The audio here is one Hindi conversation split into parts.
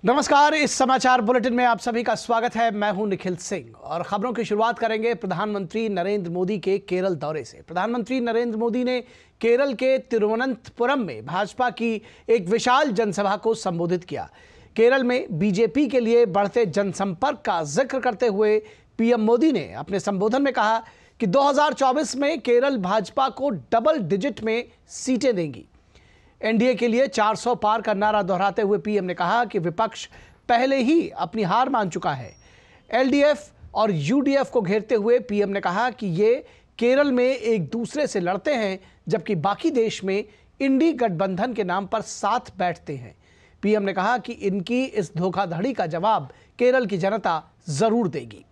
नमस्कार। इस समाचार बुलेटिन में आप सभी का स्वागत है। मैं हूं निखिल सिंह और खबरों की शुरुआत करेंगे प्रधानमंत्री नरेंद्र मोदी के केरल दौरे से। प्रधानमंत्री नरेंद्र मोदी ने केरल के तिरुवनंतपुरम में भाजपा की एक विशाल जनसभा को संबोधित किया। केरल में बीजेपी के लिए बढ़ते जनसंपर्क का जिक्र करते हुए पीएम मोदी ने अपने संबोधन में कहा कि 2024 में केरल भाजपा को डबल डिजिट में सीटें देंगी। एनडीए के लिए 400 पार का नारा दोहराते हुए पीएम ने कहा कि विपक्ष पहले ही अपनी हार मान चुका है। एलडीएफ और यूडीएफ को घेरते हुए पीएम ने कहा कि ये केरल में एक दूसरे से लड़ते हैं, जबकि बाकी देश में इंडी गठबंधन के नाम पर साथ बैठते हैं। पीएम ने कहा कि इनकी इस धोखाधड़ी का जवाब केरल की जनता जरूर देगी।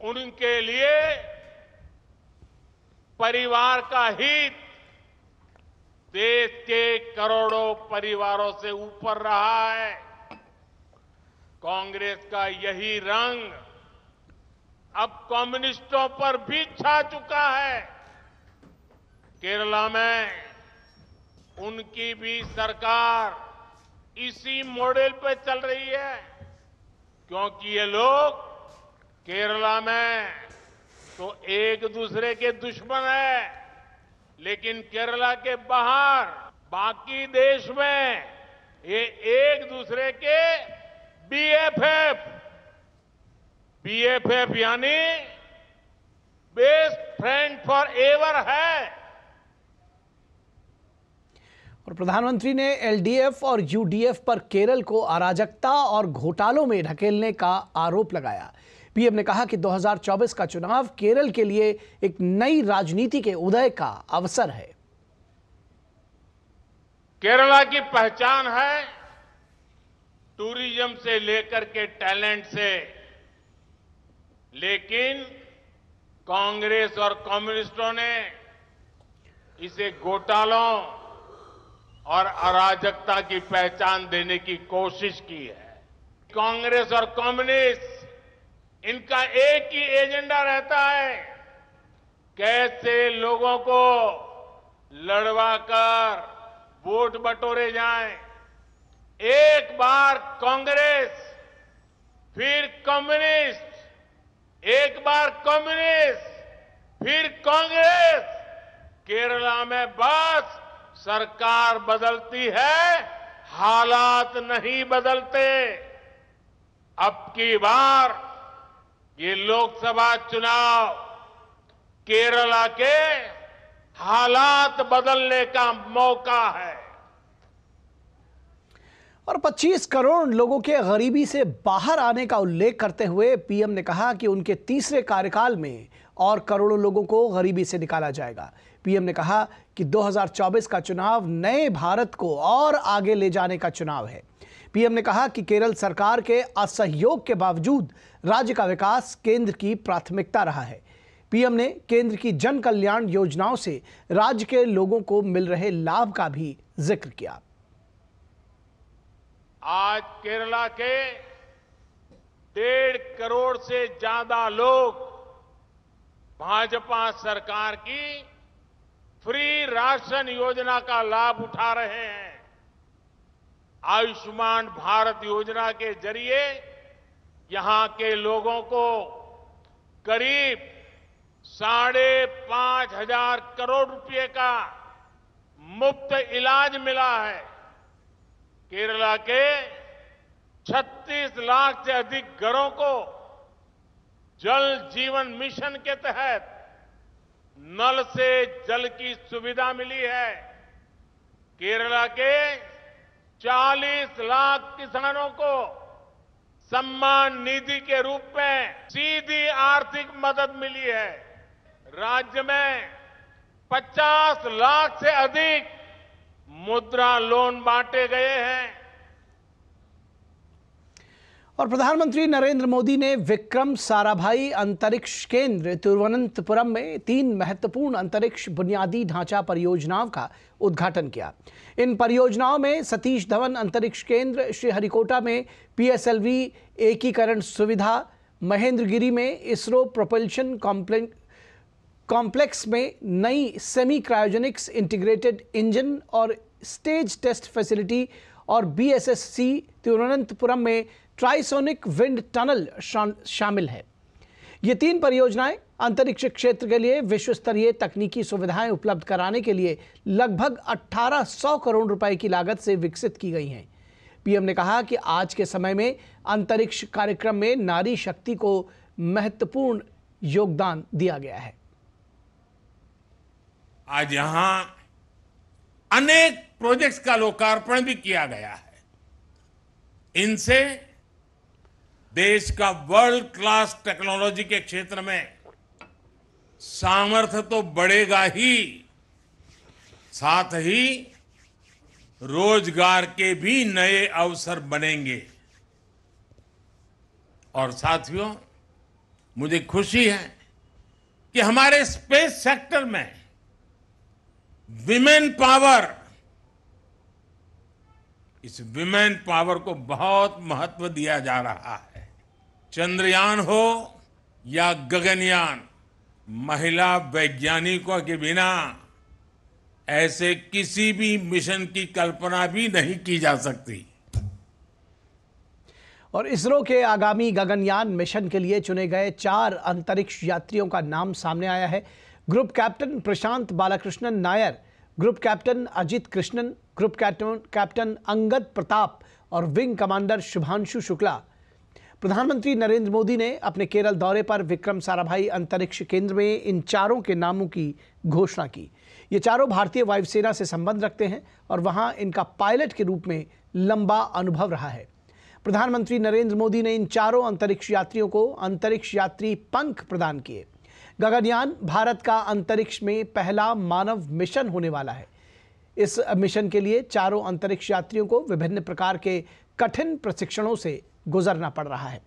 उनके लिए परिवार का हित देश के करोड़ों परिवारों से ऊपर रहा है। कांग्रेस का यही रंग अब कम्युनिस्टों पर भी छा चुका है। केरला में उनकी भी सरकार इसी मॉडल पे चल रही है, क्योंकि ये लोग केरला में तो एक दूसरे के दुश्मन है, लेकिन केरला के बाहर बाकी देश में ये एक दूसरे के बीएफएफ यानी बेस्ट फ्रेंड फॉर एवर है। और प्रधानमंत्री ने एलडीएफ और यूडीएफ पर केरल को अराजकता और घोटालों में ढकेलने का आरोप लगाया। पीएम ने कहा कि 2024 का चुनाव केरल के लिए एक नई राजनीति के उदय का अवसर है। केरला की पहचान है टूरिज्म से लेकर के टैलेंट से, लेकिन कांग्रेस और कम्युनिस्टों ने इसे घोटालों और अराजकता की पहचान देने की कोशिश की है। कांग्रेस और कम्युनिस्ट इनका एक ही एजेंडा रहता है, कैसे लोगों को लड़वाकर वोट बटोरे जाएं। एक बार कांग्रेस, फिर कम्युनिस्ट, एक बार कम्युनिस्ट, फिर कांग्रेस। केरला में बस सरकार बदलती है, हालात नहीं बदलते। अब की बार ये लोकसभा चुनाव केरला के हालात बदलने का मौका है। और 25 करोड़ लोगों के गरीबी से बाहर आने का उल्लेख करते हुए पीएम ने कहा कि उनके तीसरे कार्यकाल में और करोड़ों लोगों को गरीबी से निकाला जाएगा। पीएम ने कहा कि 2024 का चुनाव नए भारत को और आगे ले जाने का चुनाव है। पीएम ने कहा कि केरल सरकार के असहयोग के बावजूद राज्य का विकास केंद्र की प्राथमिकता रहा है। पीएम ने केंद्र की जन कल्याण योजनाओं से राज्य के लोगों को मिल रहे लाभ का भी जिक्र किया। आज केरला के 1.5 करोड़ से ज्यादा लोग भाजपा सरकार की फ्री राशन योजना का लाभ उठा रहे हैं। आयुष्मान भारत योजना के जरिए यहां के लोगों को करीब 5,500 करोड़ रुपए का मुफ्त इलाज मिला है। केरला के 36 लाख से अधिक घरों को जल जीवन मिशन के तहत नल से जल की सुविधा मिली है। केरला के 40 लाख किसानों को सम्मान निधि के रूप में सीधी आर्थिक मदद मिली है। राज्य में 50 लाख से अधिक मुद्रा लोन बांटे गए हैं। और प्रधानमंत्री नरेंद्र मोदी ने विक्रम साराभाई अंतरिक्ष केंद्र तिरुवनंतपुरम में 3 महत्वपूर्ण अंतरिक्ष बुनियादी ढांचा परियोजनाओं का उद्घाटन किया। इन परियोजनाओं में सतीश धवन अंतरिक्ष केंद्र, श्रीहरिकोटा में पीएसएलवी एकीकरण सुविधा, महेंद्रगिरी में इसरो प्रोपल्शन कॉम्प्लेक्स में नई सेमी क्रायोजेनिक्स इंटीग्रेटेड इंजन और स्टेज टेस्ट फैसिलिटी और BSSC तिरुवनंतपुरम में ट्राइसोनिक विंड टनल शामिल है। ये 3 परियोजनाएं अंतरिक्ष क्षेत्र के लिए विश्व स्तरीय तकनीकी सुविधाएं उपलब्ध कराने के लिए लगभग 1800 करोड़ रुपए की लागत से विकसित की गई हैं। पीएम ने कहा कि आज के समय में अंतरिक्ष कार्यक्रम में नारी शक्ति को महत्वपूर्ण योगदान दिया गया है। आज यहां अनेक प्रोजेक्ट्स का लोकार्पण भी किया गया है। इनसे देश का वर्ल्ड क्लास टेक्नोलॉजी के क्षेत्र में सामर्थ्य तो बढ़ेगा ही, साथ ही रोजगार के भी नए अवसर बनेंगे। और साथियों, मुझे खुशी है कि हमारे स्पेस सेक्टर में विमेन पावर, इस विमेन पावर को बहुत महत्व दिया जा रहा है। चंद्रयान हो या गगनयान, महिला वैज्ञानिकों के बिना ऐसे किसी भी मिशन की कल्पना भी नहीं की जा सकती। और इसरो के आगामी गगनयान मिशन के लिए चुने गए 4 अंतरिक्ष यात्रियों का नाम सामने आया है। Group captain Prashant Balakrishnan Nair, group captain Ajit Krishnan, group captain Angad Pratap और विंग कमांडर शुभांशु शुक्ला। प्रधानमंत्री नरेंद्र मोदी ने अपने केरल दौरे पर विक्रम साराभाई अंतरिक्ष केंद्र में इन 4 के नामों की घोषणा की। ये चारों भारतीय वायुसेना से संबंध रखते हैं और वहां इनका पायलट के रूप में लंबा अनुभव रहा है। प्रधानमंत्री नरेंद्र मोदी ने इन 4 अंतरिक्ष यात्रियों को अंतरिक्ष यात्री पंख प्रदान किए। गगनयान भारत का अंतरिक्ष में पहला मानव मिशन होने वाला है। इस मिशन के लिए 4 अंतरिक्ष यात्रियों को विभिन्न प्रकार के कठिन प्रशिक्षणों से गुजरना पड़ रहा है।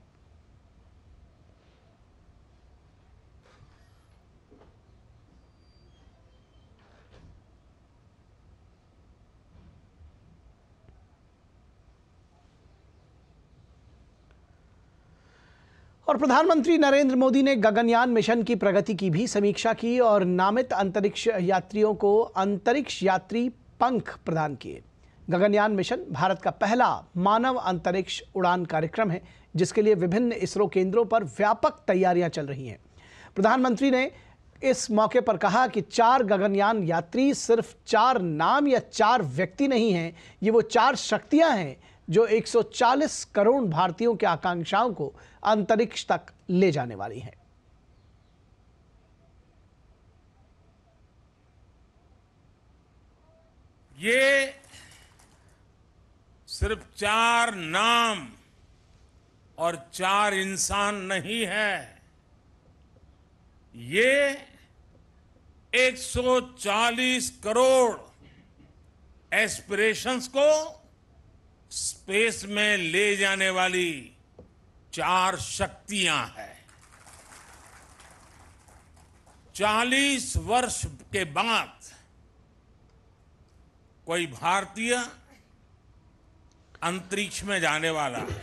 और प्रधानमंत्री नरेंद्र मोदी ने गगनयान मिशन की प्रगति की भी समीक्षा की और नामित अंतरिक्ष यात्रियों को अंतरिक्ष यात्री पंख प्रदान किए। गगनयान मिशन भारत का पहला मानव अंतरिक्ष उड़ान कार्यक्रम है, जिसके लिए विभिन्न इसरो केंद्रों पर व्यापक तैयारियां चल रही हैं। प्रधानमंत्री ने इस मौके पर कहा कि 4 गगनयान यात्री सिर्फ 4 नाम या 4 व्यक्ति नहीं हैं, ये वो 4 शक्तियां हैं जो 140 करोड़ भारतीयों की आकांक्षाओं को अंतरिक्ष तक ले जाने वाली हैं। ये सिर्फ 4 नाम और 4 इंसान नहीं है, ये 140 करोड़ एस्पिरेशंस को स्पेस में ले जाने वाली 4 शक्तियां हैं। 40 वर्ष के बाद कोई भारतीय अंतरिक्ष में जाने वाला है,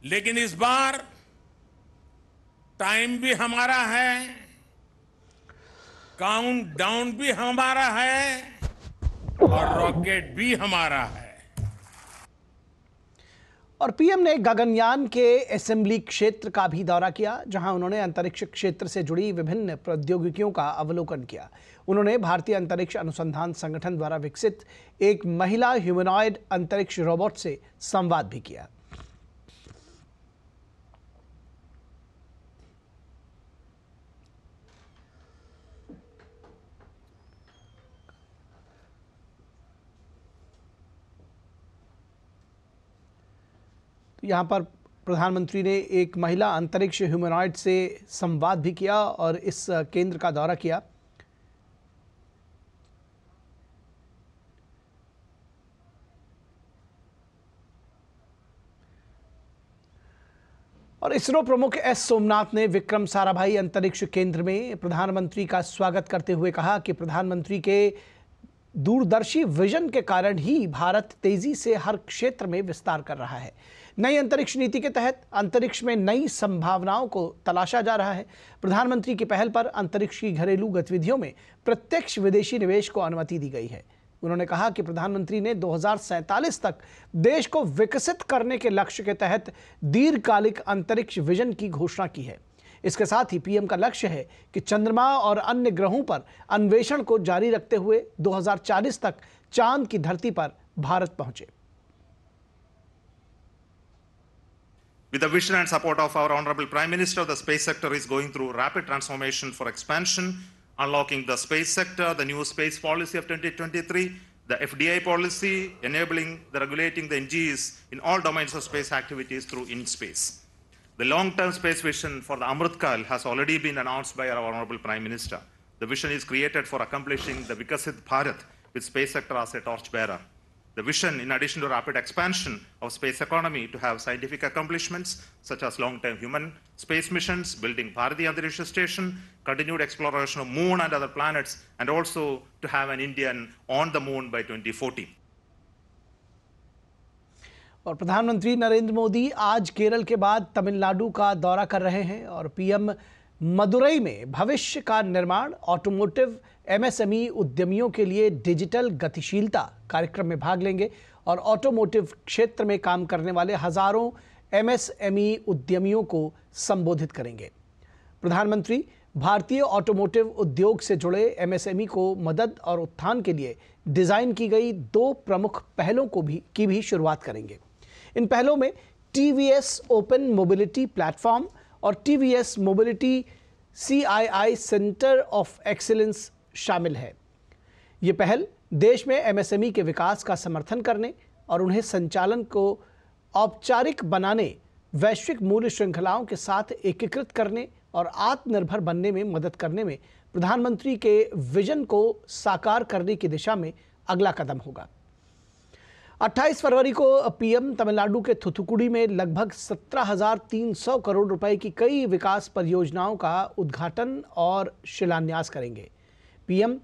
लेकिन इस बार टाइम भी हमारा है, काउंटडाउन भी हमारा है और रॉकेट भी हमारा है। और पीएम ने गगनयान के असेंबली क्षेत्र का भी दौरा किया, जहां उन्होंने अंतरिक्ष क्षेत्र से जुड़ी विभिन्न प्रौद्योगिकियों का अवलोकन किया। उन्होंने भारतीय अंतरिक्ष अनुसंधान संगठन द्वारा विकसित एक महिला ह्यूमनॉइड अंतरिक्ष रोबोट से संवाद भी किया। यहाँ पर प्रधानमंत्री ने एक महिला अंतरिक्ष ह्यूमनॉइड से संवाद भी किया और इस केंद्र का दौरा किया। और इसरो प्रमुख एस सोमनाथ ने विक्रम साराभाई अंतरिक्ष केंद्र में प्रधानमंत्री का स्वागत करते हुए कहा कि प्रधानमंत्री के दूरदर्शी विजन के कारण ही भारत तेजी से हर क्षेत्र में विस्तार कर रहा है। नई अंतरिक्ष नीति के तहत अंतरिक्ष में नई संभावनाओं को तलाशा जा रहा है। प्रधानमंत्री की पहल पर अंतरिक्ष की घरेलू गतिविधियों में प्रत्यक्ष विदेशी निवेश को अनुमति दी गई है। उन्होंने कहा कि प्रधानमंत्री ने 2047 तक देश को विकसित करने के लक्ष्य के तहत दीर्घकालिक अंतरिक्ष विजन की घोषणा की है। इसके साथ ही पीएम का लक्ष्य है कि चंद्रमा और अन्य ग्रहों पर अन्वेषण को जारी रखते हुए 2040 तक चांद की धरती पर भारत पहुंचे। With the vision and support of our Honorable Prime Minister, the space sector is going through rapid transformation for expansion, unlocking the space sector, the new space policy of 2023, the FDI policy, enabling the regulating the NGs in all domains of space activities through InSpace. The long-term space vision for the Amrit Kaal has already been announced by our Honorable Prime Minister. The vision is created for accomplishing the Vikasit Bharat with space sector as a torchbearer. The vision, in addition to rapid expansion of space economy, to have scientific accomplishments such as long-term human space missions, building Bharati Antariksha Station, continued exploration of Moon and other planets, and also to have an Indian on the Moon by 2040. और प्रधानमंत्री नरेंद्र मोदी आज केरल के बाद तमिलनाडु का दौरा कर रहे हैं और पीएम मदुरई में भविष्य का निर्माण, ऑटोमोटिव, एमएसएमई उद्यमियों के लिए डिजिटल गतिशीलता कार्यक्रम में भाग लेंगे और ऑटोमोटिव क्षेत्र में काम करने वाले हजारों एमएसएमई उद्यमियों को संबोधित करेंगे। प्रधानमंत्री भारतीय ऑटोमोटिव उद्योग से जुड़े एमएसएमई को मदद और उत्थान के लिए डिजाइन की गई 2 प्रमुख पहलों की भी शुरुआत करेंगे। इन पहलों में टीवीएस ओपन मोबिलिटी प्लेटफॉर्म और TVS mobility CII centre of excellence शामिल है। ये पहल देश में एमएसएमई के विकास का समर्थन करने और उन्हें संचालन को औपचारिक बनाने, वैश्विक मूल्य श्रृंखलाओं के साथ एकीकृत करने और आत्मनिर्भर बनने में मदद करने में प्रधानमंत्री के विजन को साकार करने की दिशा में अगला कदम होगा। 28 फरवरी को पीएम तमिलनाडु के थुथुकुडी में लगभग 17,300 करोड़ रुपए की कई विकास परियोजनाओं का उद्घाटन और शिलान्यास करेंगे। पीएम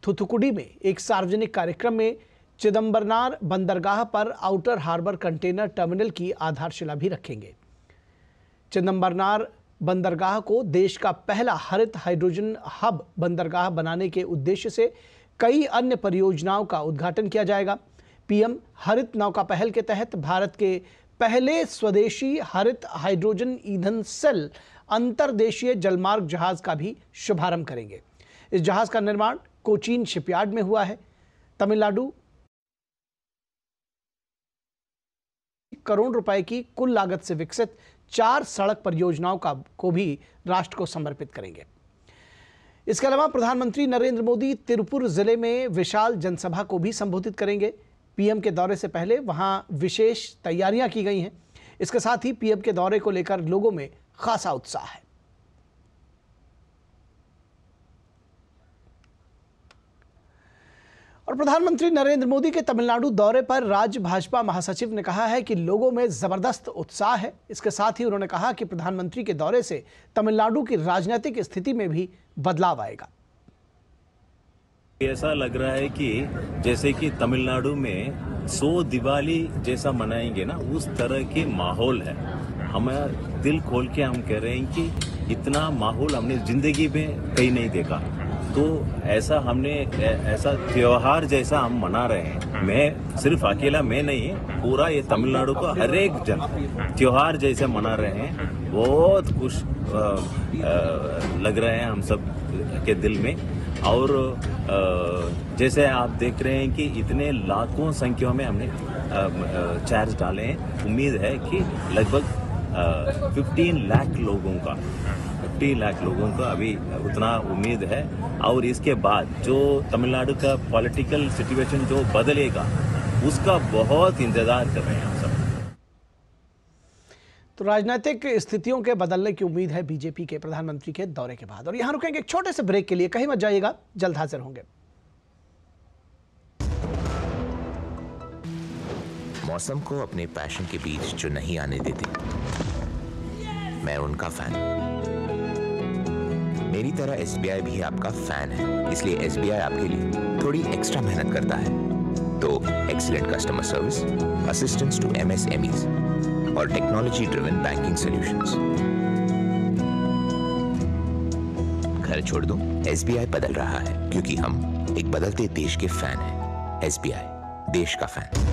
थुथुकुडी में एक सार्वजनिक कार्यक्रम में चिदंबरनार बंदरगाह पर आउटर हार्बर कंटेनर टर्मिनल की आधारशिला भी रखेंगे। चिदंबरनार बंदरगाह को देश का पहला हरित हाइड्रोजन हब बंदरगाह बनाने के उद्देश्य से कई अन्य परियोजनाओं का उद्घाटन किया जाएगा। पीएम हरित नौका पहल के तहत भारत के पहले स्वदेशी हरित हाइड्रोजन ईंधन सेल अंतर्देशीय जलमार्ग जहाज का भी शुभारंभ करेंगे। इस जहाज का निर्माण कोचीन शिपयार्ड में हुआ है। तमिलनाडु करोड़ रुपए की कुल लागत से विकसित 4 सड़क परियोजनाओं को भी राष्ट्र को समर्पित करेंगे। इसके अलावा प्रधानमंत्री नरेंद्र मोदी तिरुपुर जिले में विशाल जनसभा को भी संबोधित करेंगे। पीएम के दौरे से पहले वहां विशेष तैयारियां की गई हैं। इसके साथ ही पीएम के दौरे को लेकर लोगों में खासा उत्साह है। और प्रधानमंत्री नरेंद्र मोदी के तमिलनाडु दौरे पर राज्य भाजपा महासचिव ने कहा है कि लोगों में जबरदस्त उत्साह है। इसके साथ ही उन्होंने कहा कि प्रधानमंत्री के दौरे से तमिलनाडु की राजनीतिक स्थिति में भी बदलाव आएगा। ऐसा लग रहा है कि जैसे कि तमिलनाडु में 100 दिवाली जैसा मनाएंगे ना, उस तरह के माहौल है। हमें दिल खोल के हम कह रहे हैं कि इतना माहौल हमने जिंदगी में कहीं नहीं देखा। तो ऐसा त्योहार जैसा हम मना रहे हैं। मैं सिर्फ अकेला मैं नहीं, पूरा ये तमिलनाडु का हर एक जन त्योहार जैसे मना रहे हैं। बहुत खुश लग रहे हैं हम सब के दिल में। और जैसे आप देख रहे हैं कि इतने लाखों संख्या में हमने चार्ज डाले हैं। उम्मीद है कि लगभग 15 लाख लोगों का अभी उतना उम्मीद है। और इसके बाद जो तमिलनाडु का पॉलिटिकल सिचुएशन जो बदलेगा, उसका बहुत इंतजार कर रहे हैं हम सब। तो राजनीतिक स्थितियों के बदलने की उम्मीद है बीजेपी के प्रधानमंत्री के दौरे के बाद। और यहां रुकेंगे एक छोटे से ब्रेक के लिए, कहीं मत जाइएगा, जल्द हाजिर होंगे। मौसम को अपने पैशन के बीच जो नहीं आने देते, मैं उनका फैन। मेरी तरह SBI भी आपका फैन है, इसलिए SBI आपके लिए थोड़ी एक्स्ट्रा मेहनत करता है। तो excellent customer service, assistance to MSMEs और टेक्नोलॉजी ड्रिवन बैंकिंग सॉल्यूशंस। घर छोड़ दूं, SBI बदल रहा है क्योंकि हम एक बदलते देश के फैन हैं। SBI, देश का फैन।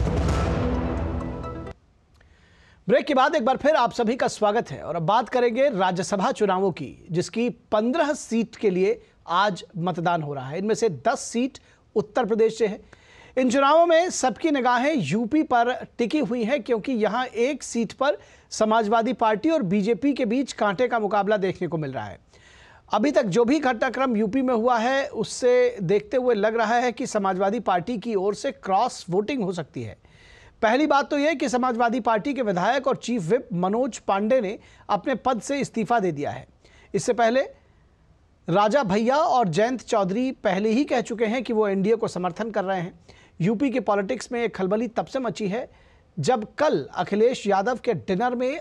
ब्रेक के बाद एक बार फिर आप सभी का स्वागत है और अब बात करेंगे राज्यसभा चुनावों की, जिसकी 15 सीट के लिए आज मतदान हो रहा है। इनमें से 10 सीट उत्तर प्रदेश से है। इन चुनावों में सबकी निगाहें यूपी पर टिकी हुई हैं, क्योंकि यहां एक सीट पर समाजवादी पार्टी और बीजेपी के बीच कांटे का मुकाबला देखने को मिल रहा है। अभी तक जो भी घटनाक्रम यूपी में हुआ है, उससे देखते हुए लग रहा है कि समाजवादी पार्टी की ओर से क्रॉस वोटिंग हो सकती है। पहली बात तो यह कि समाजवादी पार्टी के विधायक और चीफ विप मनोज पांडे ने अपने पद से इस्तीफा दे दिया है। इससे पहले राजा भैया और जयंत चौधरी पहले ही कह चुके हैं कि वो एनडीए को समर्थन कर रहे हैं। यूपी के पॉलिटिक्स में एक खलबली तब से मची है जब कल अखिलेश यादव के डिनर में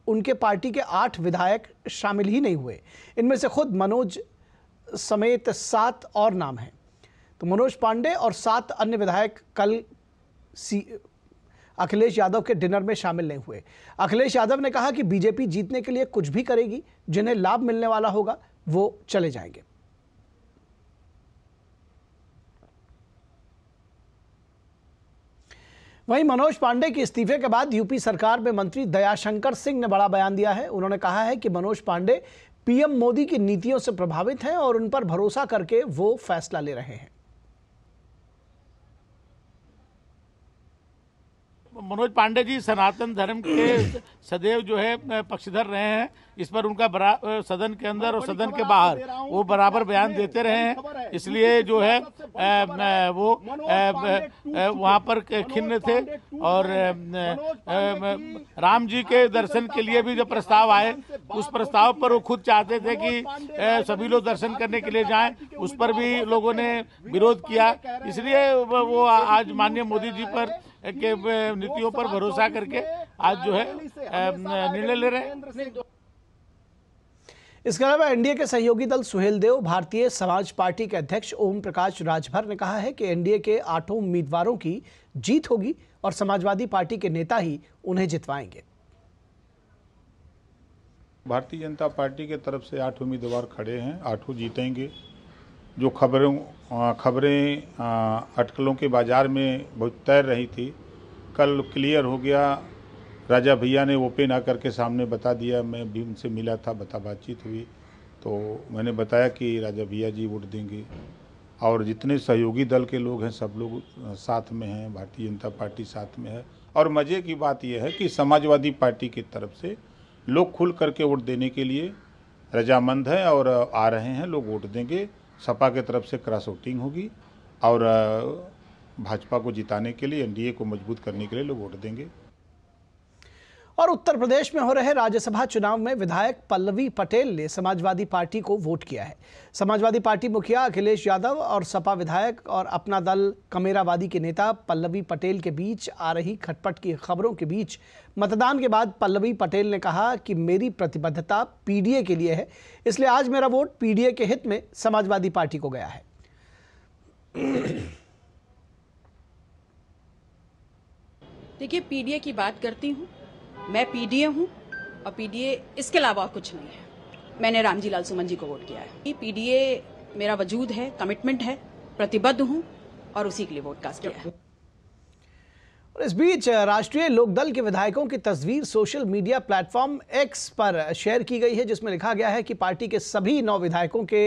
उनके पार्टी के 8 विधायक शामिल ही नहीं हुए। इनमें से खुद मनोज समेत 7 और नाम हैं। तो मनोज पांडे और 7 अन्य विधायक कल अखिलेश यादव के डिनर में शामिल नहीं हुए। अखिलेश यादव ने कहा कि बीजेपी जीतने के लिए कुछ भी करेगी, जिन्हें लाभ मिलने वाला होगा वो चले जाएंगे। वहीं मनोज पांडे के इस्तीफे के बाद यूपी सरकार में मंत्री दयाशंकर सिंह ने बड़ा बयान दिया है। उन्होंने कहा है कि मनोज पांडे पीएम मोदी की नीतियों से प्रभावित हैं और उन पर भरोसा करके वो फैसला ले रहे हैं। मनोज पांडे जी सनातन धर्म के सदैव जो है पक्षधर रहे हैं। इस पर उनका सदन के अंदर और सदन के बाहर वो बराबर बयान देते रहे हैं। इसलिए जो है वो वहाँ पर खिन्न थे और राम जी के दर्शन के लिए भी जब प्रस्ताव आए, उस प्रस्ताव पर वो खुद चाहते थे कि सभी लोग दर्शन करने के लिए जाएं। उस पर भी लोगों ने विरोध किया। इसलिए वो आज माननीय मोदी जी पर के नीतियों पर भरोसा करके आज जो है निर्णय ले रहे हैं। इसके अलावा एनडीए के सहयोगी दल सुहेलदेव भारतीय समाज पार्टी के अध्यक्ष ओम प्रकाश राजभर ने कहा है कि एनडीए के 8 उम्मीदवारों की जीत होगी और समाजवादी पार्टी के नेता ही उन्हें जितवाएंगे। भारतीय जनता पार्टी के तरफ से 8 उम्मीदवार खड़े हैं, 8 जीतेंगे। जो खबरें अटकलों के बाजार में बहुत तैर रही थी, कल क्लियर हो गया। राजा भैया ने ओपन आकर के सामने बता दिया। मैं भी उनसे मिला था, बातचीत हुई तो मैंने बताया कि राजा भैया जी वोट देंगे और जितने सहयोगी दल के लोग हैं सब लोग साथ में हैं, भारतीय जनता पार्टी साथ में है। और मज़े की बात यह है कि समाजवादी पार्टी की तरफ से लोग खुल करके वोट देने के लिए रजामंद हैं और आ रहे हैं, लोग वोट देंगे। सपा की तरफ से क्रॉस वोटिंग होगी और भाजपा को जिताने के लिए, एनडीए को मजबूत करने के लिए लोग वोट देंगे। और उत्तर प्रदेश में हो रहे राज्यसभा चुनाव में विधायक पल्लवी पटेल ने समाजवादी पार्टी को वोट किया है। समाजवादी पार्टी मुखिया अखिलेश यादव और सपा विधायक और अपना दल कमेरावादी के नेता पल्लवी पटेल के बीच आ रही खटपट की खबरों के बीच मतदान के बाद पल्लवी पटेल ने कहा कि मेरी प्रतिबद्धता पीडीए के लिए है, इसलिए आज मेरा वोट पीडीए के हित में समाजवादी पार्टी को गया है। देखिए, पीडीए की बात करती हूँ, मैं पीडीए हूँ और पीडीए इसके अलावा कुछ नहीं है। मैंने रामजी लाल सुमन जी को वोट किया है। पीडीए मेरा वजूद है, कमिटमेंट है, प्रतिबद्ध हूँ और उसी के लिए वोट कास्ट किया है। और इस बीच राष्ट्रीय लोकदल के विधायकों की तस्वीर सोशल मीडिया प्लेटफॉर्म एक्स पर शेयर की गई है, जिसमें लिखा गया है कि पार्टी के सभी 9 विधायकों के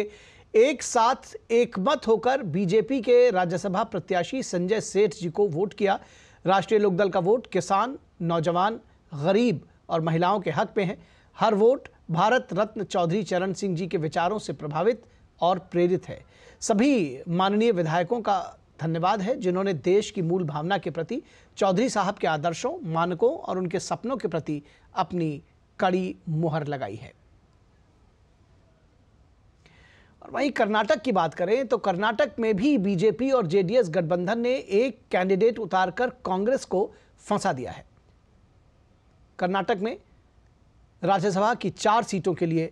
एक साथ एकमत होकर बीजेपी के राज्यसभा प्रत्याशी संजय सेठ जी को वोट किया। राष्ट्रीय लोकदल का वोट किसान, नौजवान, गरीब और महिलाओं के हक में है। हर वोट भारत रत्न चौधरी चरण सिंह जी के विचारों से प्रभावित और प्रेरित है। सभी माननीय विधायकों का धन्यवाद है जिन्होंने देश की मूल भावना के प्रति, चौधरी साहब के आदर्शों, मानकों और उनके सपनों के प्रति अपनी कड़ी मुहर लगाई है। और वहीं कर्नाटक की बात करें तो कर्नाटक में भी बीजेपी और जेडीएस गठबंधन ने एक कैंडिडेट उतारकर कांग्रेस को फंसा दिया है। कर्नाटक में राज्यसभा की 4 सीटों के लिए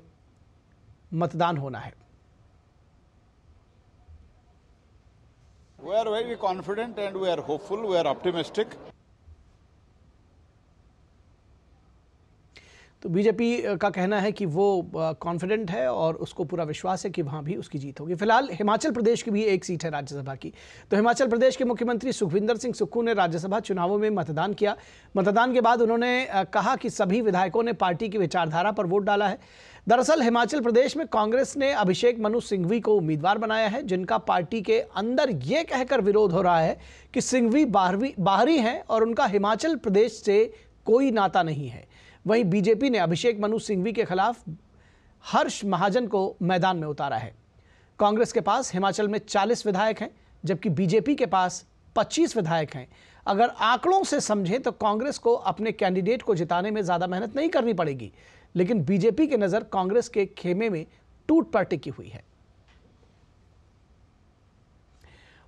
मतदान होना है। We are very confident and we are hopeful, we are optimistic. तो बीजेपी का कहना है कि वो कॉन्फिडेंट है और उसको पूरा विश्वास है कि वहाँ भी उसकी जीत होगी। फिलहाल हिमाचल प्रदेश की भी एक सीट है राज्यसभा की। तो हिमाचल प्रदेश के मुख्यमंत्री सुखविंदर सिंह सुक्खू ने राज्यसभा चुनावों में मतदान किया। मतदान के बाद उन्होंने कहा कि सभी विधायकों ने पार्टी की विचारधारा पर वोट डाला है। दरअसल हिमाचल प्रदेश में कांग्रेस ने अभिषेक मनु सिंघवी को उम्मीदवार बनाया है, जिनका पार्टी के अंदर ये कहकर विरोध हो रहा है कि सिंघवी बाहरी हैं और उनका हिमाचल प्रदेश से कोई नाता नहीं है। वहीं बीजेपी ने अभिषेक मनु सिंघवी के खिलाफ हर्ष महाजन को मैदान में उतारा है। कांग्रेस के पास हिमाचल में 40 विधायक हैं, जबकि बीजेपी के पास 25 विधायक हैं। अगर आंकड़ों से समझें तो कांग्रेस को अपने कैंडिडेट को जिताने में ज़्यादा मेहनत नहीं करनी पड़ेगी, लेकिन बीजेपी की नज़र कांग्रेस के खेमे में टूट पर टिकी हुई है।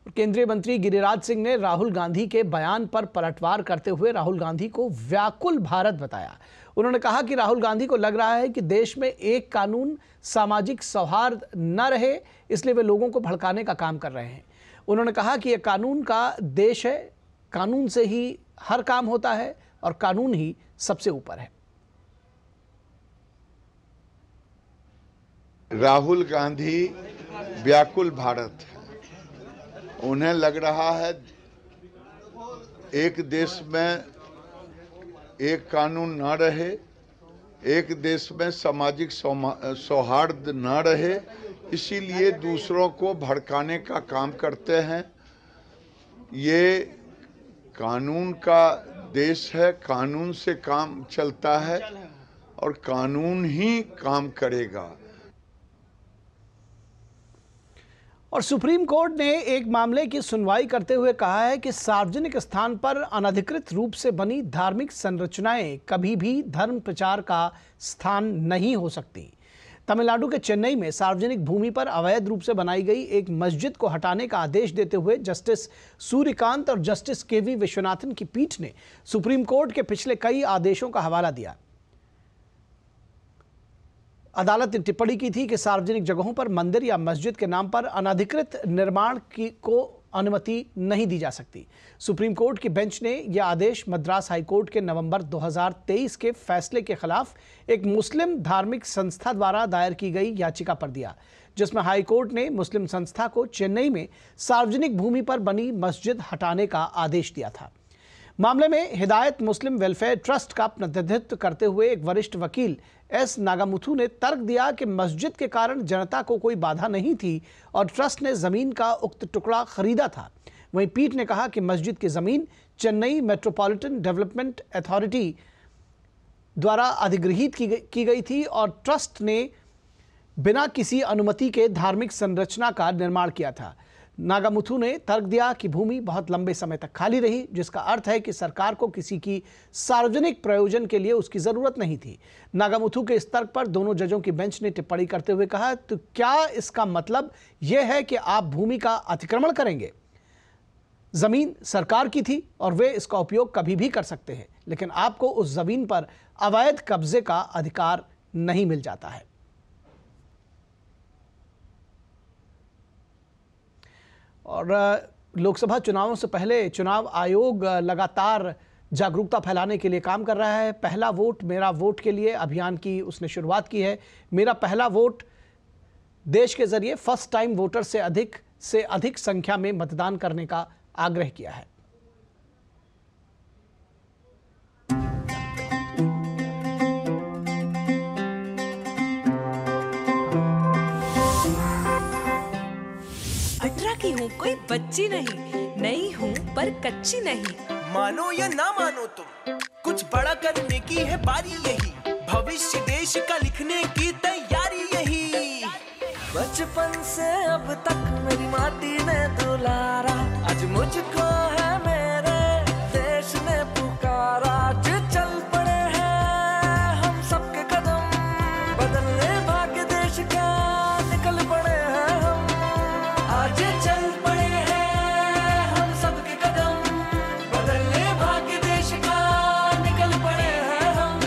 केंद्रीय मंत्री गिरिराज सिंह ने राहुल गांधी के बयान पर पलटवार करते हुए राहुल गांधी को व्याकुल भारत बताया। उन्होंने कहा कि राहुल गांधी को लग रहा है कि देश में एक कानून, सामाजिक सौहार्द न रहे, इसलिए वे लोगों को भड़काने का काम कर रहे हैं। उन्होंने कहा कि यह कानून का देश है, कानून से ही हर काम होता है और कानून ही सबसे ऊपर है। राहुल गांधी व्याकुल भारत है। उन्हें लग रहा है एक देश में एक कानून न रहे, एक देश में सामाजिक सौहार्द न रहे, इसीलिए दूसरों को भड़काने का काम करते हैं। ये कानून का देश है, कानून से काम चलता है और कानून ही काम करेगा। और सुप्रीम कोर्ट ने एक मामले की सुनवाई करते हुए कहा है कि सार्वजनिक स्थान पर अनधिकृत रूप से बनी धार्मिक संरचनाएं कभी भी धर्म प्रचार का स्थान नहीं हो सकती। तमिलनाडु के चेन्नई में सार्वजनिक भूमि पर अवैध रूप से बनाई गई एक मस्जिद को हटाने का आदेश देते हुए जस्टिस सूर्यकांत और जस्टिस केवी विश्वनाथन की पीठ ने सुप्रीम कोर्ट के पिछले कई आदेशों का हवाला दिया। अदालत ने टिप्पणी की थी कि सार्वजनिक जगहों पर मंदिर या मस्जिद के नाम पर अनधिकृत निर्माण को अनुमति नहीं दी जा सकती। सुप्रीम कोर्ट की बेंच ने यह आदेश मद्रास हाई कोर्ट के नवंबर 2023 के फैसले के खिलाफ एक मुस्लिम धार्मिक संस्था द्वारा दायर की गई याचिका पर दिया, जिसमें हाई कोर्ट ने मुस्लिम संस्था को चेन्नई में सार्वजनिक भूमि पर बनी मस्जिद हटाने का आदेश दिया था। मामले में हिदायत मुस्लिम वेलफेयर ट्रस्ट का प्रतिनिधित्व करते हुए एक वरिष्ठ वकील एस नागामुथु ने तर्क दिया कि मस्जिद के कारण जनता को कोई बाधा नहीं थी और ट्रस्ट ने जमीन का उक्त टुकड़ा खरीदा था। वहीं पीठ ने कहा कि मस्जिद की जमीन चेन्नई मेट्रोपॉलिटन डेवलपमेंट अथॉरिटी द्वारा अधिग्रहित की गई थी और ट्रस्ट ने बिना किसी अनुमति के धार्मिक संरचना का निर्माण किया था। नागामुथु ने तर्क दिया कि भूमि बहुत लंबे समय तक खाली रही, जिसका अर्थ है कि सरकार को किसी की सार्वजनिक प्रयोजन के लिए उसकी जरूरत नहीं थी। नागामुथु के इस तर्क पर दोनों जजों की बेंच ने टिप्पणी करते हुए कहा, तो क्या इसका मतलब यह है कि आप भूमि का अतिक्रमण करेंगे? जमीन सरकार की थी और वे इसका उपयोग कभी भी कर सकते हैं, लेकिन आपको उस जमीन पर अवैध कब्जे का अधिकार नहीं मिल जाता है। और लोकसभा चुनावों से पहले चुनाव आयोग लगातार जागरूकता फैलाने के लिए काम कर रहा है। पहला वोट मेरा वोट के लिए अभियान की उसने शुरुआत की है। मेरा पहला वोट देश के जरिए फर्स्ट टाइम वोटर से अधिक संख्या में मतदान करने का आग्रह किया है। की हूँ कोई बच्ची नहीं हूँ पर कच्ची नहीं। मानो या ना मानो तुम, कुछ बड़ा करने की है बारी यही, भविष्य देश का लिखने की तैयारी यही। बचपन से अब तक मेरी माटी ने दुलारा, आज मुझको है मेरे देश ने पुकारा। आज चल पड़े हैं हम सबके कदम, बदलने भाग्य देश का निकल पड़े हैं हम। आज चल पड़े हैं हम सबके कदम, बदलने भाग्य देश का निकल पड़े हैं हम।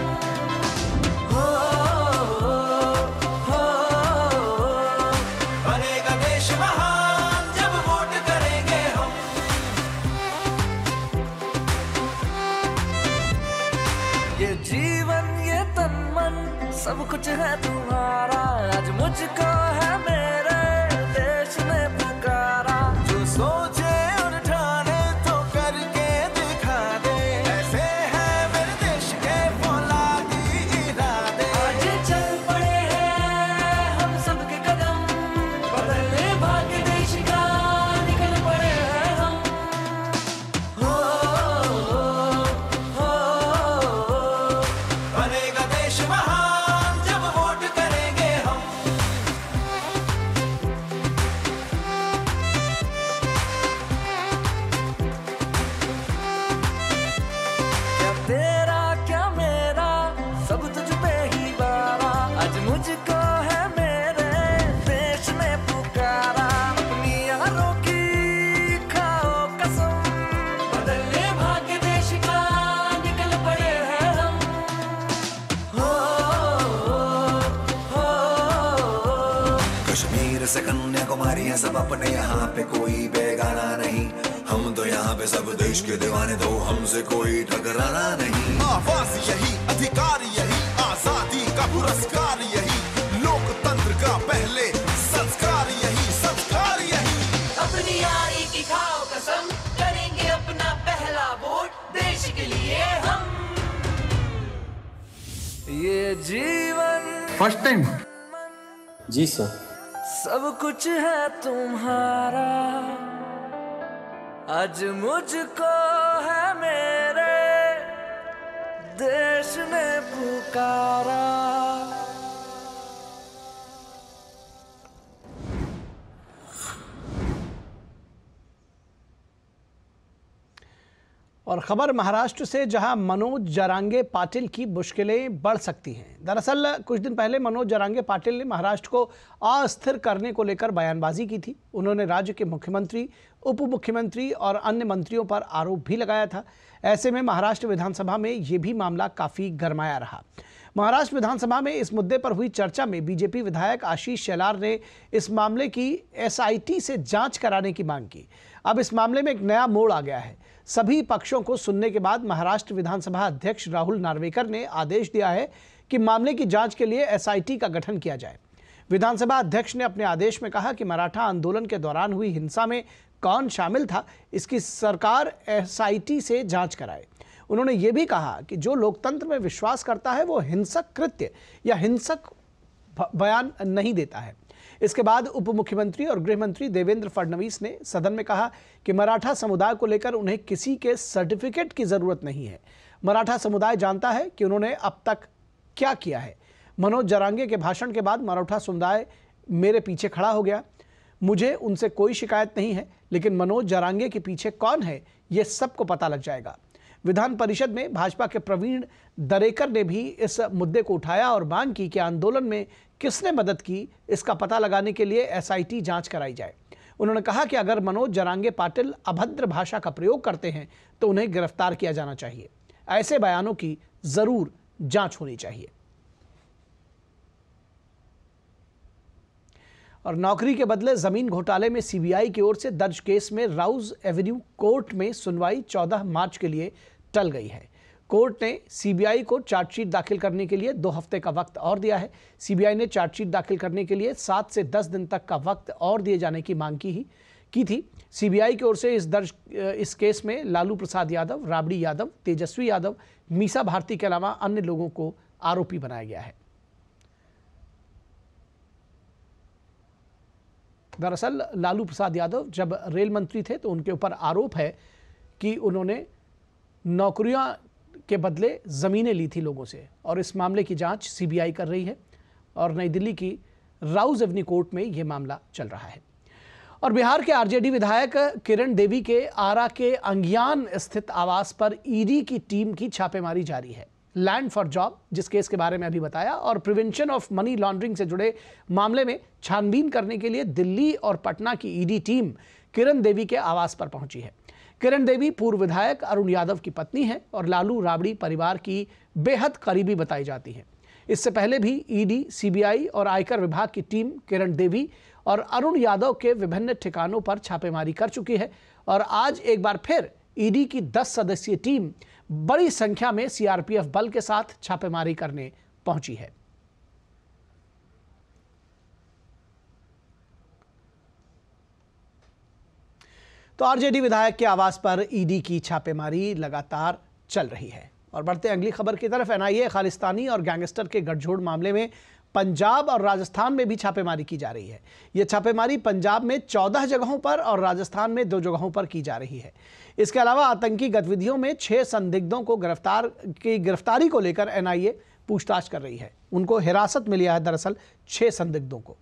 हो बनेगा देश महान जब वोट करेंगे हम। सब कुछ है तुम्हारा, आज मुझको है मेरे देश ने पुकारा। जो सोचे और ठाने तो करके दिखा दे, ऐसे है मेरे देश के फौलादी इरादे। आज चल पड़े हैं हम सबके कदम, बदलने भाग्य देश का निकल पड़े हैं हम। बनेगा देश महान जब वोट करेंगे हम। क्या तेरा क्या मेरा सब तुझ पे ही बारा, आज मुझको है मेरे देश ने पुकारा। अपनी यारों की खाओ कसम, बदलने भाग्य देश का निकल पड़े हैं हम। कश्मीर से कन्याकुमारी है सब अपने, यहाँ पे कोई बेगाना नहीं। हम तो यहाँ पे सब देश के दीवाने, तो हमसे कोई टकराना नहीं। आवाज यही, अधिकार यही, आजादी का पुरस्कार यही, लोकतंत्र का पहले संस्कार यही, संस्कार यही। अपनी यारी की खाओ कसम, करेंगे अपना पहला वोट देश के लिए हम। ये जीवन फर्स्ट टाइम जी सर। सब कुछ है तुम्हारा, आज मुझको है मेरे देश ने पुकारा। और खबर महाराष्ट्र से, जहां मनोज जरांगे पाटिल की मुश्किलें बढ़ सकती हैं। दरअसल कुछ दिन पहले मनोज जरांगे पाटिल ने महाराष्ट्र को अस्थिर करने को लेकर बयानबाजी की थी। उन्होंने राज्य के मुख्यमंत्री, उप मुख्यमंत्री और अन्य मंत्रियों पर आरोप भी लगाया था। ऐसे में महाराष्ट्र विधानसभा में ये भी मामला काफ़ी गरमाया रहा। महाराष्ट्र विधानसभा में इस मुद्दे पर हुई चर्चा में बीजेपी विधायक आशीष शेलार ने इस मामले की एसआईटी से जांच कराने की मांग की। अब इस मामले में एक नया मोड़ आ गया है। सभी पक्षों को सुनने के बाद महाराष्ट्र विधानसभा अध्यक्ष राहुल नार्वेकर ने आदेश दिया है कि मामले की जांच के लिए एसआईटी का गठन किया जाए। विधानसभा अध्यक्ष ने अपने आदेश में कहा कि मराठा आंदोलन के दौरान हुई हिंसा में कौन शामिल था, इसकी सरकार एसआईटी से जांच कराए। उन्होंने ये भी कहा कि जो लोकतंत्र में विश्वास करता है वो हिंसक कृत्य या हिंसक बयान नहीं देता है। इसके बाद उप मुख्यमंत्री और गृह मंत्री देवेंद्र फडणवीस ने सदन में कहा कि मराठा समुदाय को लेकर उन्हें किसी के सर्टिफिकेट की जरूरत नहीं है। मराठा समुदाय जानता है कि उन्होंने अब तक क्या किया है। मनोज जरांगे के भाषण के बाद मराठा समुदाय मेरे पीछे खड़ा हो गया। मुझे उनसे कोई शिकायत नहीं है, लेकिन मनोज जरांगे के पीछे कौन है ये सबको पता लग जाएगा। विधान परिषद में भाजपा के प्रवीण दरेकर ने भी इस मुद्दे को उठाया और मांग की कि आंदोलन में किसने मदद की, इसका पता लगाने के लिए एसआईटी जांच कराई जाए। उन्होंने कहा कि अगर मनोज जरांगे पाटिल अभद्र भाषा का प्रयोग करते हैं तो उन्हें गिरफ्तार किया जाना चाहिए। ऐसे बयानों की जरूर जांच होनी चाहिए। और नौकरी के बदले जमीन घोटाले में सीबीआई की ओर से दर्ज केस में राउज एवेन्यू कोर्ट में सुनवाई 14 मार्च के लिए टल गई है। कोर्ट ने सीबीआई को चार्जशीट दाखिल करने के लिए 2 हफ्ते का वक्त और दिया है। सीबीआई ने चार्जशीट दाखिल करने के लिए 7 से 10 दिन तक का वक्त और दिए जाने की मांग की थी। सीबीआई की ओर से इस केस में लालू प्रसाद यादव, राबड़ी यादव, तेजस्वी यादव, मीसा भारती के अलावा अन्य लोगों को आरोपी बनाया गया है। दरअसल लालू प्रसाद यादव जब रेल मंत्री थे तो उनके ऊपर आरोप है कि उन्होंने नौकरियां के बदले ज़मीनें ली थी लोगों से, और इस मामले की जांच सीबीआई कर रही है और नई दिल्ली की राउज एवेन्यू कोर्ट में यह मामला चल रहा है। और बिहार के आरजेडी विधायक किरण देवी के आरा के अंगियान स्थित आवास पर ईडी की टीम की छापेमारी जारी है। लैंड फॉर जॉब, जिस केस के बारे में अभी बताया, और प्रिवेंशन ऑफ मनी लॉन्ड्रिंग से जुड़े मामले में छानबीन करने के लिए दिल्ली और पटना की ईडी टीम किरण देवी के आवास पर पहुंची है। किरण देवी पूर्व विधायक अरुण यादव की पत्नी है और लालू राबड़ी परिवार की बेहद करीबी बताई जाती है। इससे पहले भी ईडी, सीबीआई और आयकर विभाग की टीम किरण देवी और अरुण यादव के विभिन्न ठिकानों पर छापेमारी कर चुकी है और आज एक बार फिर ईडी की 10 सदस्यीय टीम बड़ी संख्या में सीआरपीएफ बल के साथ छापेमारी करने पहुंची है। तो आरजेडी विधायक के आवास पर ईडी की छापेमारी लगातार चल रही है। और बढ़ते अगली खबर की तरफ, एनआईए खालिस्तानी और गैंगस्टर के गठजोड़ मामले में पंजाब और राजस्थान में भी छापेमारी की जा रही है। यह छापेमारी पंजाब में 14 जगहों पर और राजस्थान में 2 जगहों पर की जा रही है। इसके अलावा आतंकी गतिविधियों में 6 संदिग्धों को गिरफ्तारी को लेकर एनआईए पूछताछ कर रही है। उनको हिरासत में लिया है दरअसल 6 संदिग्धों को।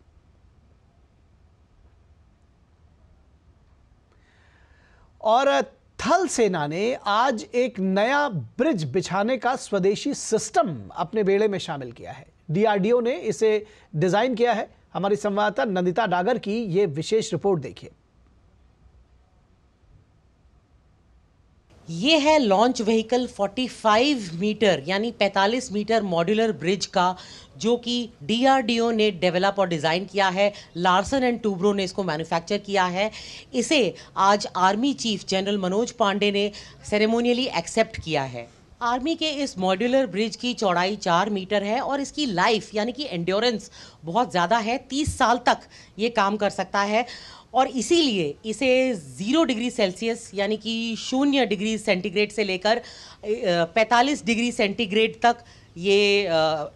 और थल सेना ने आज एक नया ब्रिज बिछाने का स्वदेशी सिस्टम अपने बेड़े में शामिल किया है। डीआरडीओ ने इसे डिजाइन किया है। हमारी संवाददाता नंदिता डागर की यह विशेष रिपोर्ट देखिए। ये है लॉन्च व्हीकल 45 मीटर यानी 45 मीटर मॉड्यूलर ब्रिज का, जो कि डीआरडीओ ने डेवलप और डिज़ाइन किया है। लार्सन एंड टूब्रो ने इसको मैन्युफैक्चर किया है। इसे आज army chief general Manoj Pande ने सेरेमोनियली एक्सेप्ट किया है। आर्मी के इस मॉड्यूलर ब्रिज की चौड़ाई 4 मीटर है और इसकी लाइफ यानी कि एंड्योरेंस बहुत ज़्यादा है। 30 साल तक ये काम कर सकता है और इसीलिए इसे 0 डिग्री सेल्सियस यानी कि 0 डिग्री सेंटीग्रेड से लेकर 45 डिग्री सेंटीग्रेड तक ये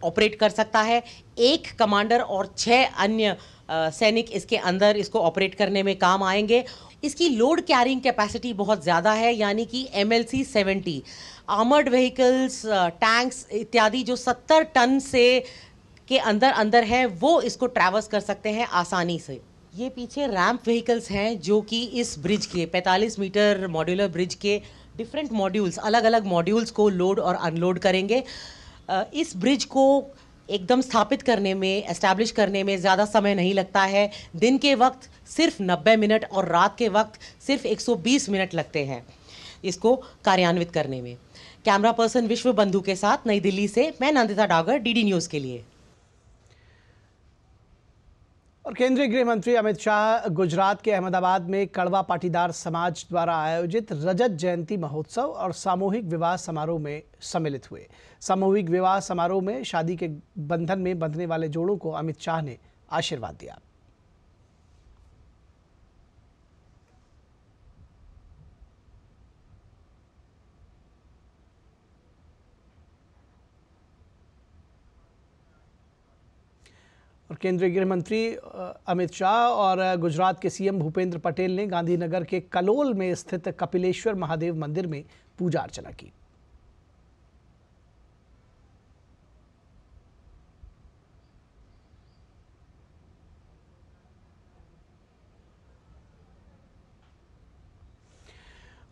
ऑपरेट कर सकता है। 1 कमांडर और 6 अन्य सैनिक इसके अंदर इसको ऑपरेट करने में काम आएंगे। इसकी लोड कैरिंग कैपेसिटी बहुत ज़्यादा है यानी कि MLC 70। आर्मर्ड व्हीकल्स, टैंक्स इत्यादि जो 70 टन से के अंदर है वो इसको ट्रैवर्स कर सकते हैं आसानी से। ये पीछे रैंप व्हीकल्स हैं जो कि इस ब्रिज के 45 मीटर मॉड्यूलर ब्रिज के डिफरेंट मॉड्यूल्स, अलग अलग मॉड्यूल्स को लोड और अनलोड करेंगे। इस ब्रिज को एकदम स्थापित करने में, एस्टैब्लिश करने में ज़्यादा समय नहीं लगता है। दिन के वक्त सिर्फ 90 मिनट और रात के वक्त सिर्फ 120 मिनट लगते हैं इसको कार्यान्वित करने में। कैमरा पर्सन विश्व बंधु के साथ नई दिल्ली से मैं नंदिता डागर, डीडी न्यूज़ के लिए। और केंद्रीय गृह मंत्री अमित शाह गुजरात के अहमदाबाद में कड़वा पाटीदार समाज द्वारा आयोजित रजत जयंती महोत्सव और सामूहिक विवाह समारोह में सम्मिलित हुए। सामूहिक विवाह समारोह में शादी के बंधन में बंधने वाले जोड़ों को अमित शाह ने आशीर्वाद दिया। और केंद्रीय गृह मंत्री अमित शाह और गुजरात के सीएम भूपेंद्र पटेल ने गांधीनगर के कलोल में स्थित कपिलेश्वर महादेव मंदिर में पूजा अर्चना की।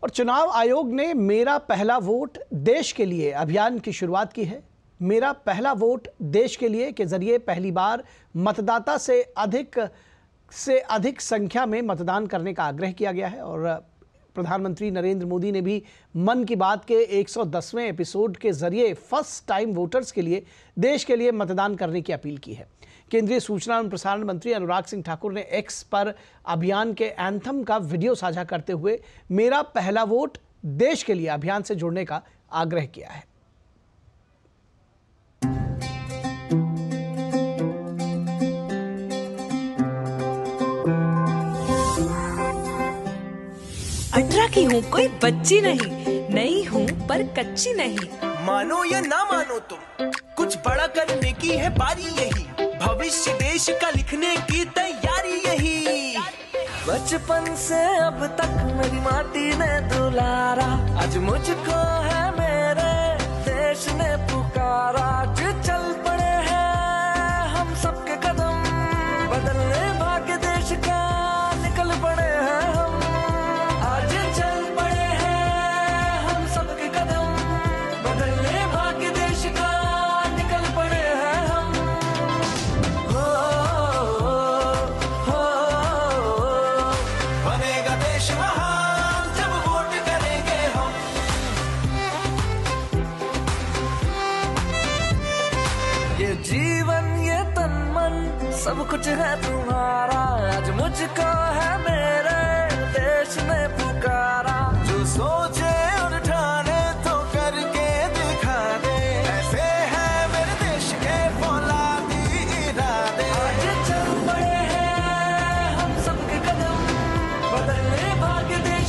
और चुनाव आयोग ने मेरा पहला वोट देश के लिए अभियान की शुरुआत की है। मेरा पहला वोट देश के लिए के जरिए पहली बार मतदाता से अधिक संख्या में मतदान करने का आग्रह किया गया है। और प्रधानमंत्री नरेंद्र मोदी ने भी मन की बात के 110वें एपिसोड के जरिए फर्स्ट टाइम वोटर्स के लिए देश के लिए मतदान करने की अपील की है। केंद्रीय सूचना एवं प्रसारण मंत्री अनुराग सिंह ठाकुर ने एक्स पर अभियान के एंथम का वीडियो साझा करते हुए मेरा पहला वोट देश के लिए अभियान से जुड़ने का आग्रह किया है। 18 की हूँ, कोई बच्ची नहीं, नई हूँ पर कच्ची नहीं। मानो या ना मानो तुम, कुछ बड़ा करने की है बारी यही। भविष्य देश का लिखने की तैयारी यही। बचपन से अब तक मेरी माटी ने दुलारा, आज मुझको है मेरे देश ने पुकारा। जो चल पड़े हैं हम सबके कदम, बदलने भाग्य देश का निकल पड़े हैं हम। आज चल पड़े हैं हम सबके कदम, बदलने भाग्य देश का निकल पड़े हैं हम। हो बनेगा देश महान जब वोट करेंगे हम। ये जीवन ये तन मन सब कुछ है तुम्हारा, आज मुझको है मेरे देश ने पुकारा। जो सोचे और ठाने तो करके दिखा दे, ऐसे है मेरे देश के फौलादी इरादे। आज चल पड़े हैं हम सबके कदम, बदलने भाग्य देश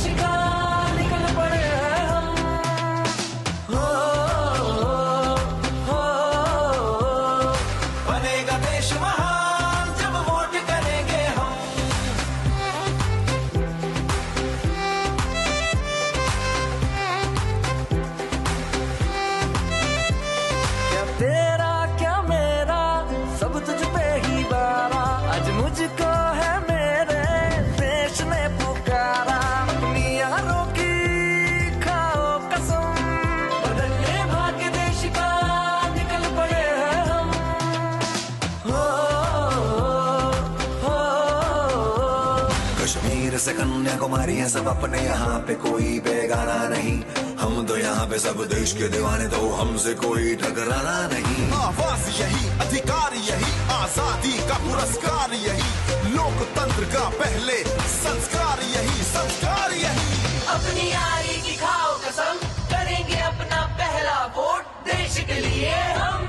से कन्याकुमारी है सब अपने, यहाँ पे कोई बेगाना नहीं। हम तो यहाँ पे सब देश के दीवाने, तो हमसे कोई टकराना नहीं। आवाज यही, अधिकार यही, आजादी का पुरस्कार यही, लोकतंत्र का पहले संस्कार यही, संस्कार यही। अपनी यारी की खाओ कसम, करेंगे अपना पहला वोट देश के लिए हम।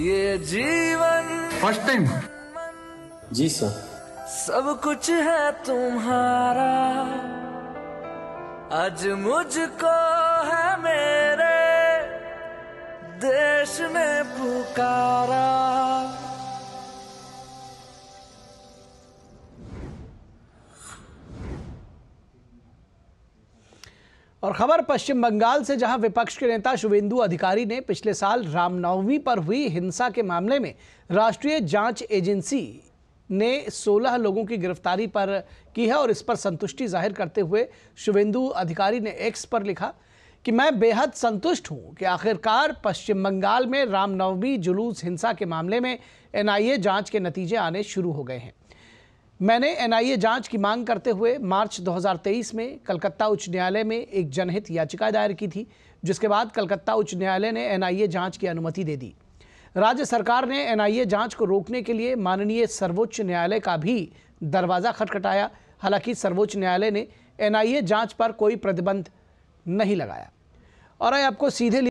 ये जीवन फर्स्ट टाइम। जी सर। सब कुछ है तुम्हारा, आज मुझको है मेरे देश ने पुकारा। और खबर पश्चिम बंगाल से, जहां विपक्ष के नेता शुवेंदु अधिकारी ने पिछले साल रामनवमी पर हुई हिंसा के मामले में राष्ट्रीय जांच एजेंसी ने 16 लोगों की गिरफ्तारी पर की है। और इस पर संतुष्टि जाहिर करते हुए शुवेंदु अधिकारी ने एक्स पर लिखा कि मैं बेहद संतुष्ट हूं कि आखिरकार पश्चिम बंगाल में रामनवमी जुलूस हिंसा के मामले में एनआईए जांच के नतीजे आने शुरू हो गए हैं। मैंने एनआईए जांच की मांग करते हुए मार्च 2023 में कलकत्ता उच्च न्यायालय में एक जनहित याचिका दायर की थी, जिसके बाद कलकत्ता उच्च न्यायालय ने एनआईए जांच की अनुमति दे दी। राज्य सरकार ने एनआईए जांच को रोकने के लिए माननीय सर्वोच्च न्यायालय का भी दरवाज़ा खटखटाया। हालांकि सर्वोच्च न्यायालय ने एनआईए जांच पर कोई प्रतिबंध नहीं लगाया। और आपको सीधे